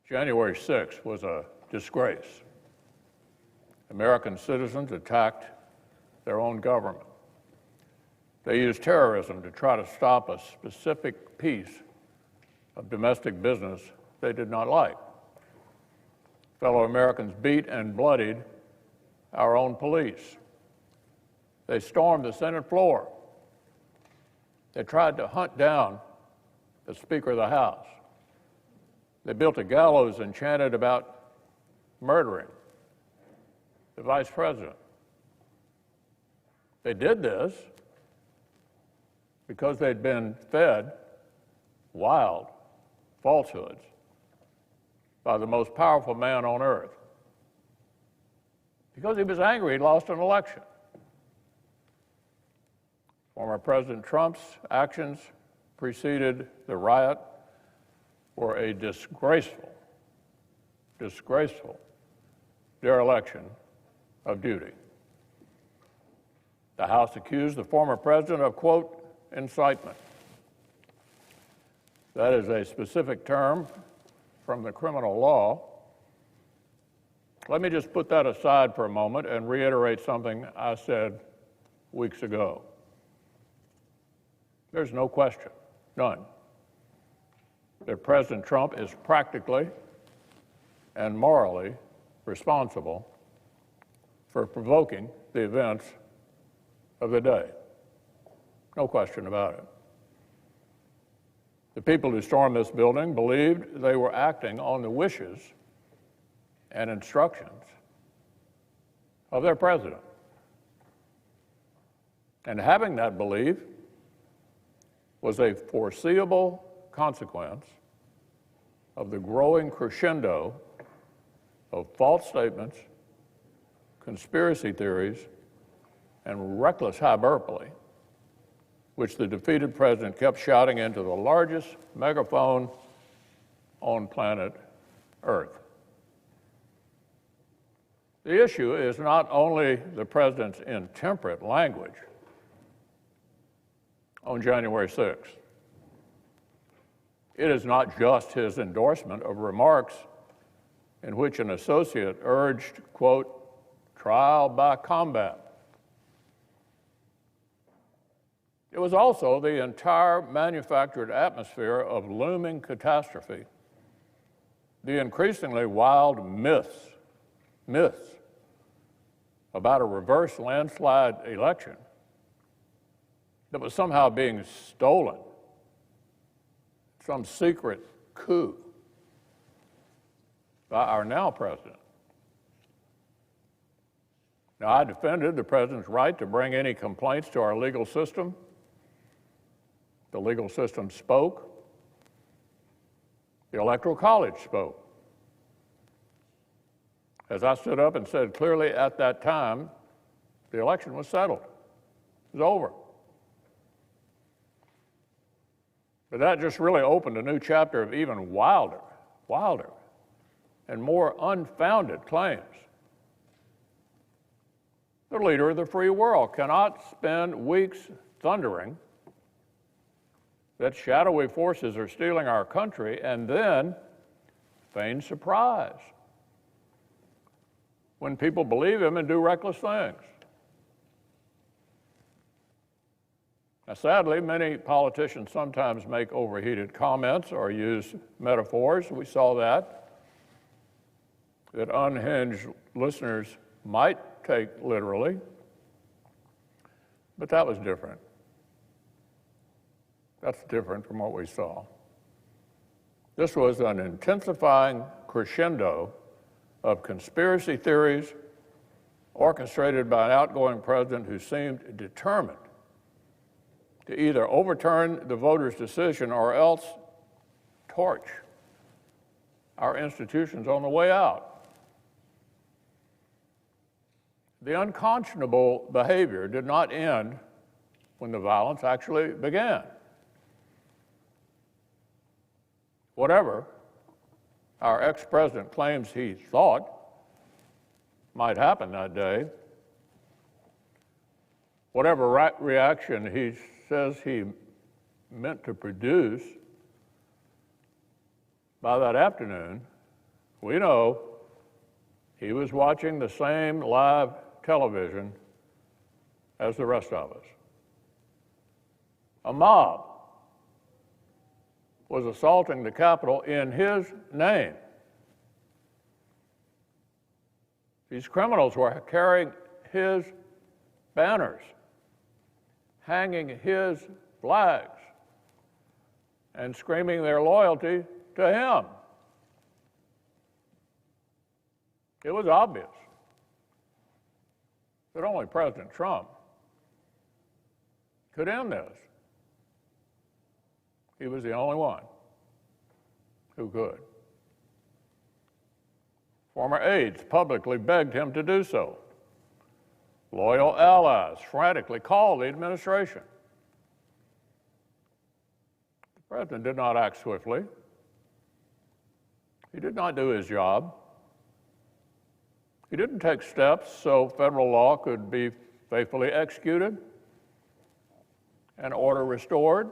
January 6th was a disgrace. American citizens attacked their own government. They used terrorism to try to stop a specific piece of domestic business they did not like. Fellow Americans beat and bloodied our own police. They stormed the Senate floor. They tried to hunt down the Speaker of the House. They built a gallows and chanted about murdering the Vice President. They did this because they'd been fed wild falsehoods by the most powerful man on earth. Because he was angry he'd lost an election. Former President Trump's actions preceded the riot were a disgraceful dereliction of duty. The House accused the former president of, quote, incitement. That is a specific term from the criminal law. Let me just put that aside for a moment and reiterate something I said weeks ago. There's no question, none, that President Trump is practically and morally responsible for provoking the events of the day. No question about it. The people who stormed this building believed they were acting on the wishes and instructions of their president. And having that belief was a foreseeable consequence of the growing crescendo of false statements, conspiracy theories, and reckless hyperbole, which the defeated president kept shouting into the largest megaphone on planet Earth. The issue is not only the president's intemperate language on January 6th. It is not just his endorsement of remarks in which an associate urged, quote, trial by combat. It was also the entire manufactured atmosphere of looming catastrophe, the increasingly wild myths about a reverse landslide election that was somehow being stolen, some secret coup by our now president. Now, I defended the president's right to bring any complaints to our legal system. The legal system spoke. The Electoral College spoke. As I stood up and said clearly at that time, the election was settled. It was over. But that just really opened a new chapter of even wilder, and more unfounded claims. The leader of the free world cannot spend weeks thundering that shadowy forces are stealing our country and then feign surprise when people believe him and do reckless things. Now, sadly, many politicians sometimes make overheated comments or use metaphors. We saw that unhinged listeners might take literally, but that was different. That's different from what we saw. This was an intensifying crescendo of conspiracy theories orchestrated by an outgoing president who seemed determined to either overturn the voters' decision or else torch our institutions on the way out. The unconscionable behavior did not end when the violence actually began. Whatever our ex-president claims he thought might happen that day, whatever reaction he says he meant to produce, by that afternoon, We know he was watching the same live television as the rest of us. A mob was assaulting the Capitol in his name. These criminals were carrying his banners, hanging his flags, and screaming their loyalty to him. It was obvious that only President Trump could end this. He was the only one who could. Former aides publicly begged him to do so. Loyal allies frantically called the administration. The president did not act swiftly. He did not do his job. He didn't take steps so federal law could be faithfully executed and order restored.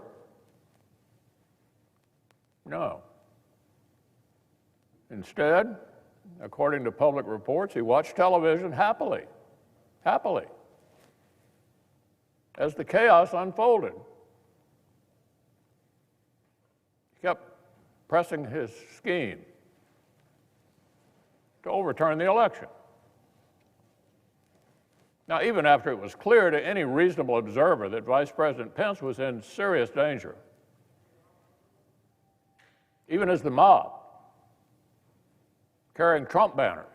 No. Instead, according to public reports, he watched television happily, as the chaos unfolded. He kept pressing his scheme to overturn the election. Now, even after it was clear to any reasonable observer that Vice President Pence was in serious danger, even as the mob, carrying Trump banners,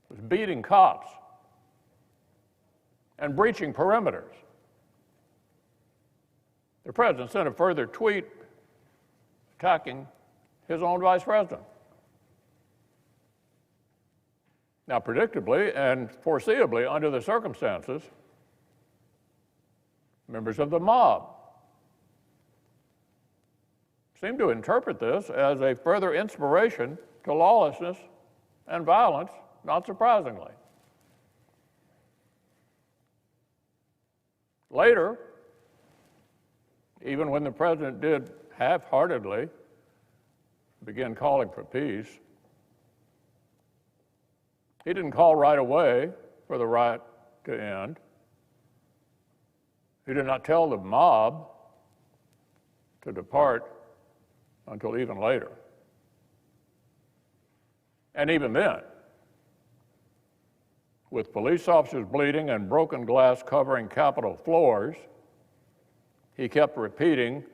was beating cops and breaching perimeters, the president sent a further tweet attacking his own vice president. Now, predictably and foreseeably under the circumstances, members of the mob seem to interpret this as a further inspiration to lawlessness and violence, not surprisingly. Later, even when the president did half-heartedly begin calling for peace, he didn't call right away for the riot to end. He did not tell the mob to depart until even later. And even then, with police officers bleeding and broken glass covering Capitol floors, he kept repeating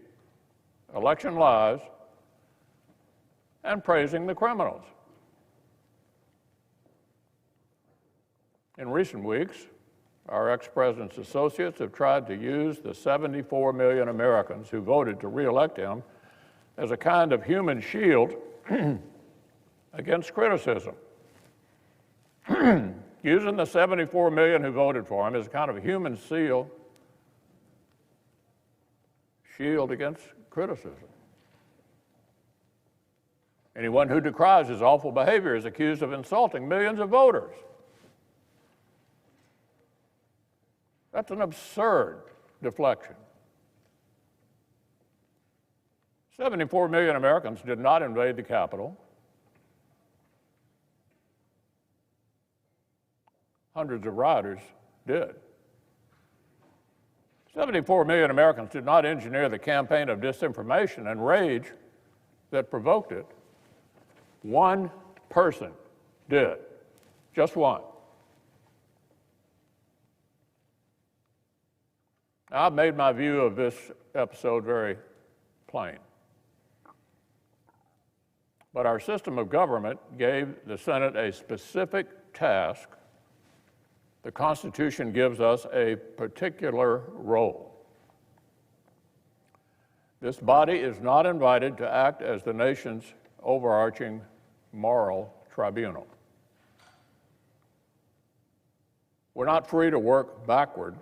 election lies and praising the criminals. In recent weeks, our ex-president's associates have tried to use the 74 million Americans who voted to re-elect him as a kind of human shield against criticism. Using the 74 million who voted for him as a kind of a human shield against criticism. Anyone who decries his awful behavior is accused of insulting millions of voters. That's an absurd deflection. 74 million Americans did not invade the Capitol. Hundreds of rioters did. 74 million Americans did not engineer the campaign of disinformation and rage that provoked it. One person did, just one. I've made my view of this episode very plain. But our system of government gave the Senate a specific task. The Constitution gives us a particular role. This body is not invited to act as the nation's overarching moral tribunal. We're not free to work backward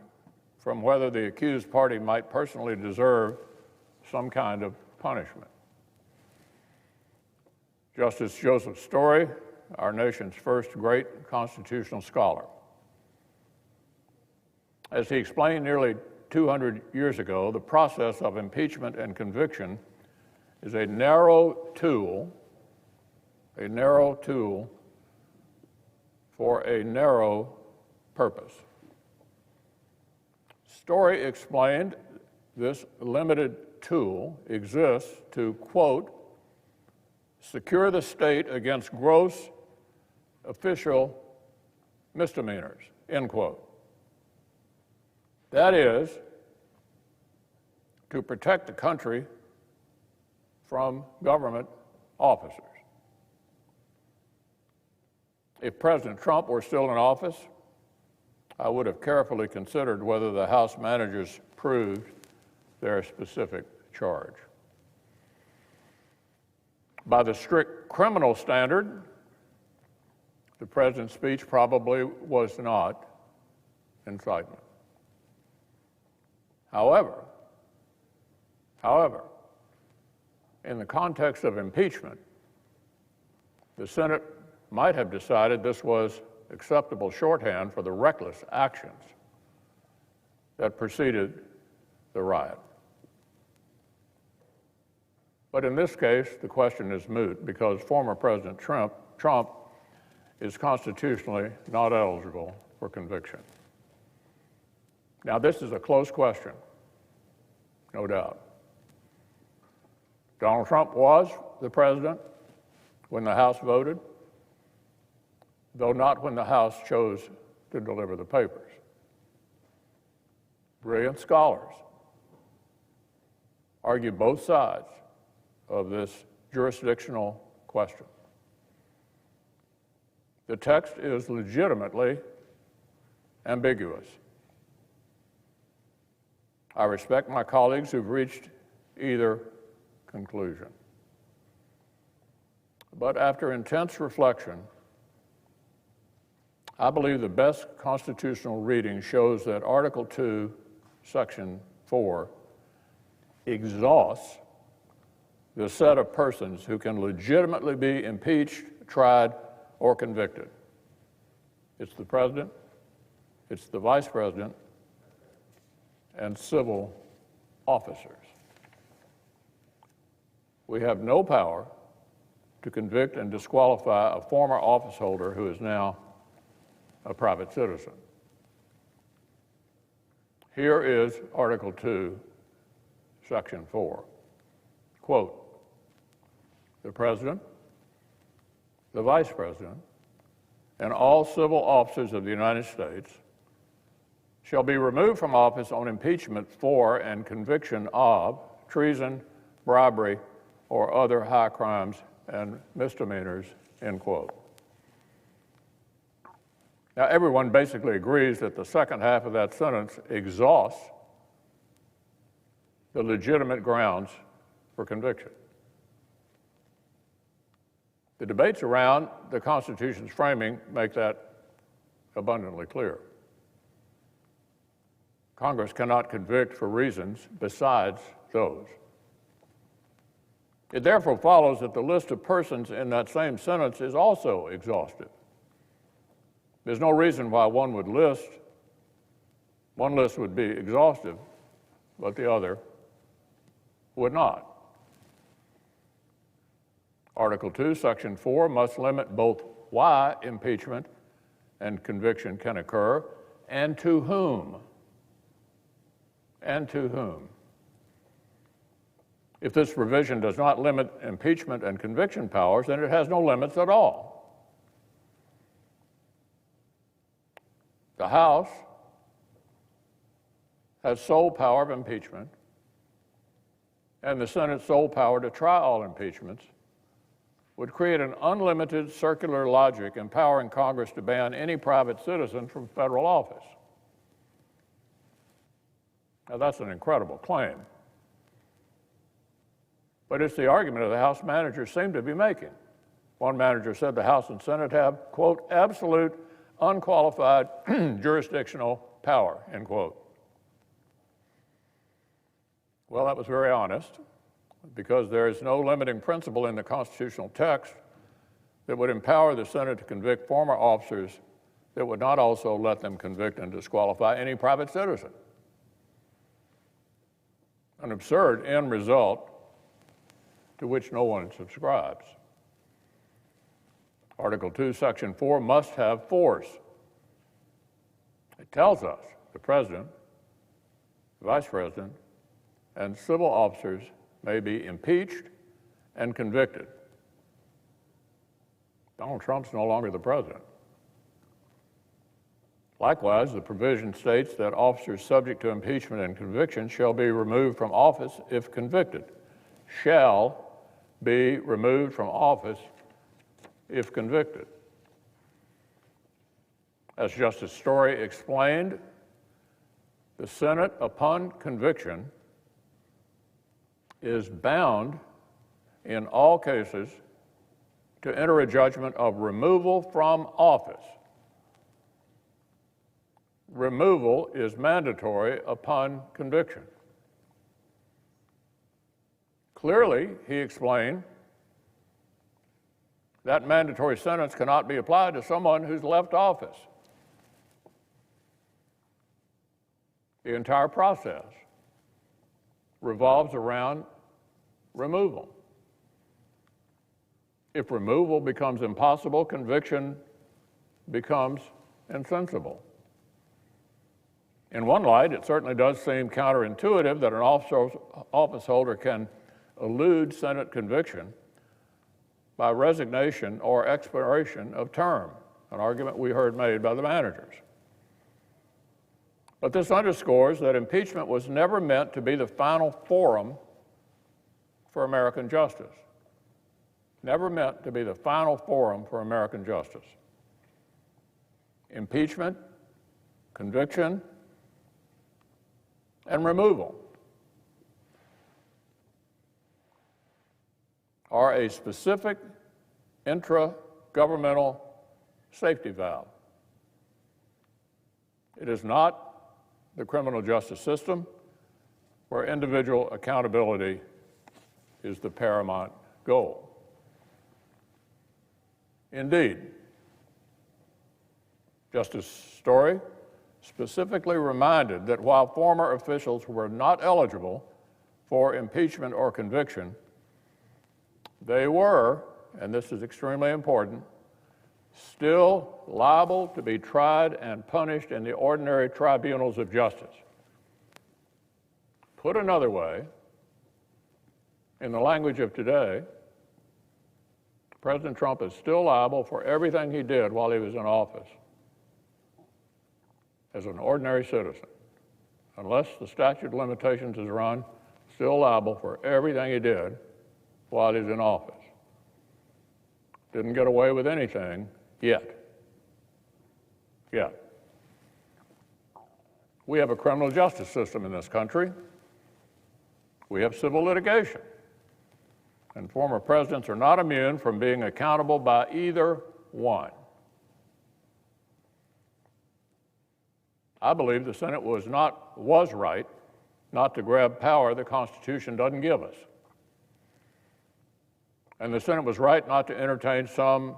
from whether the accused party might personally deserve some kind of punishment. Justice Joseph Story, our nation's first great constitutional scholar, as he explained nearly 200 years ago, the process of impeachment and conviction is a narrow tool a narrow tool for a narrow purpose. Story explained this limited tool exists to, quote, secure the state against gross official misdemeanors, end quote. That is, to protect the country from government officers. If President Trump were still in office, I would have carefully considered whether the House managers proved their specific charge. By the strict criminal standard, the president's speech probably was not incitement. However, in the context of impeachment, the Senate might have decided this was acceptable shorthand for the reckless actions that preceded the riot. But in this case, the question is moot because former President Trump is constitutionally not eligible for conviction. Now, this is a close question, no doubt. Donald Trump was the president when the House voted, though not when the House chose to deliver the papers. Brilliant scholars argue both sides of this jurisdictional question. The text is legitimately ambiguous. I respect my colleagues who've reached either conclusion. But after intense reflection, I believe the best constitutional reading shows that Article 2, Section 4 exhausts the set of persons who can legitimately be impeached, tried, or convicted. It's the president, it's the vice president, and civil officers. We have no power to convict and disqualify a former office holder who is now a private citizen. Here is Article 2, Section 4. Quote, the president, the vice president, and all civil officers of the United States shall be removed from office on impeachment for and conviction of treason, bribery, or other high crimes and misdemeanors, end quote. Now, everyone basically agrees that the second half of that sentence exhausts the legitimate grounds for conviction. The debates around the Constitution's framing make that abundantly clear. Congress cannot convict for reasons besides those. It therefore follows that the list of persons in that same sentence is also exhaustive. There's no reason why one list would be exhaustive, but the other would not. Article 2, Section 4 must limit both why impeachment and conviction can occur and to whom. And to whom. If this provision does not limit impeachment and conviction powers, then it has no limits at all. The House has sole power of impeachment, and the Senate's sole power to try all impeachments would create an unlimited circular logic empowering Congress to ban any private citizen from federal office. Now, that's an incredible claim. But it's the argument that the House managers seem to be making. One manager said the House and Senate have, quote, absolute, unqualified jurisdictional power, end quote. Well, that was very honest, because there is no limiting principle in the constitutional text that would empower the Senate to convict former officers that would not also let them convict and disqualify any private citizen. An absurd end result to which no one subscribes. Article 2, Section 4 must have force. It tells us the President, the Vice President, and civil officers may be impeached and convicted. Donald Trump's no longer the President. Likewise, the provision states that officers subject to impeachment and conviction shall be removed from office if convicted. Shall be removed from office if convicted. As Justice Story explained, the Senate, upon conviction, is bound in all cases to enter a judgment of removal from office. Removal is mandatory upon conviction. Clearly, he explained, that mandatory sentence cannot be applied to someone who's left office. The entire process revolves around removal. If removal becomes impossible, conviction becomes insensible. In one light, it certainly does seem counterintuitive that an office holder can elude Senate conviction by resignation or expiration of term, an argument we heard made by the managers. But this underscores that impeachment was never meant to be the final forum for American justice. Never meant to be the final forum for American justice. Impeachment, conviction, and removal are a specific intra-governmental safety valve. It is not the criminal justice system where individual accountability is the paramount goal. Indeed, Justice Story specifically reminded that while former officials were not eligible for impeachment or conviction, they were, and this is extremely important, still liable to be tried and punished in the ordinary tribunals of justice. Put another way, in the language of today, President Trump is still liable for everything he did while he was in office as an ordinary citizen. Unless the statute of limitations is run, still liable for everything he did while he was in office. Didn't get away with anything yet. We have a criminal justice system in this country. We have civil litigation. And former presidents are not immune from being accountable by either one. I believe the Senate was right not to grab power the Constitution doesn't give us. And the Senate was right not to entertain some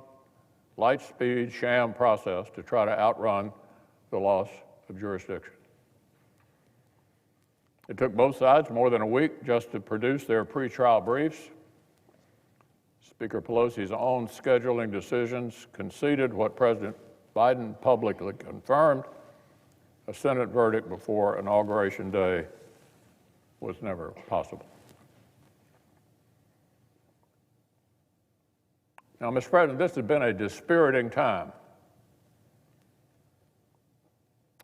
light-speed sham process to try to outrun the loss of jurisdiction. It took both sides more than a week just to produce their pretrial briefs. Speaker Pelosi's own scheduling decisions conceded what President Biden publicly confirmed: a Senate verdict before Inauguration Day was never possible. Now, Mr. President, this has been a dispiriting time.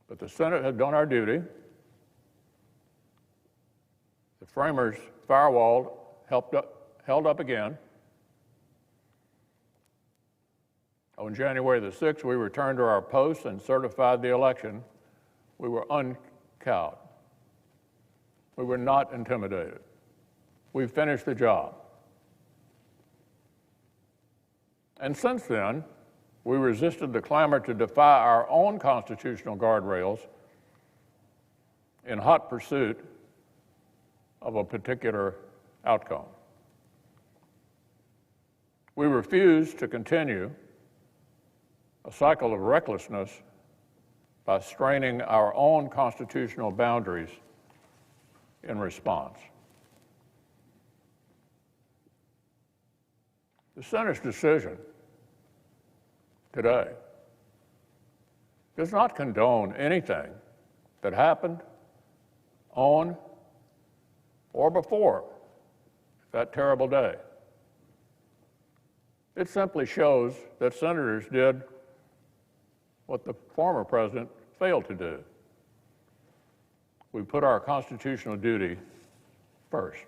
But the Senate has done our duty. The framers' firewall held up again. On January the 6th, we returned to our posts and certified the election. We were uncowed. We were not intimidated. We finished the job. And since then, we resisted the clamor to defy our own constitutional guardrails in hot pursuit of a particular outcome. We refused to continue a cycle of recklessness by straining our own constitutional boundaries in response. The Senate's decision today does not condone anything that happened on or before that terrible day. It simply shows that senators did what the former president failed to do. We put our constitutional duty first.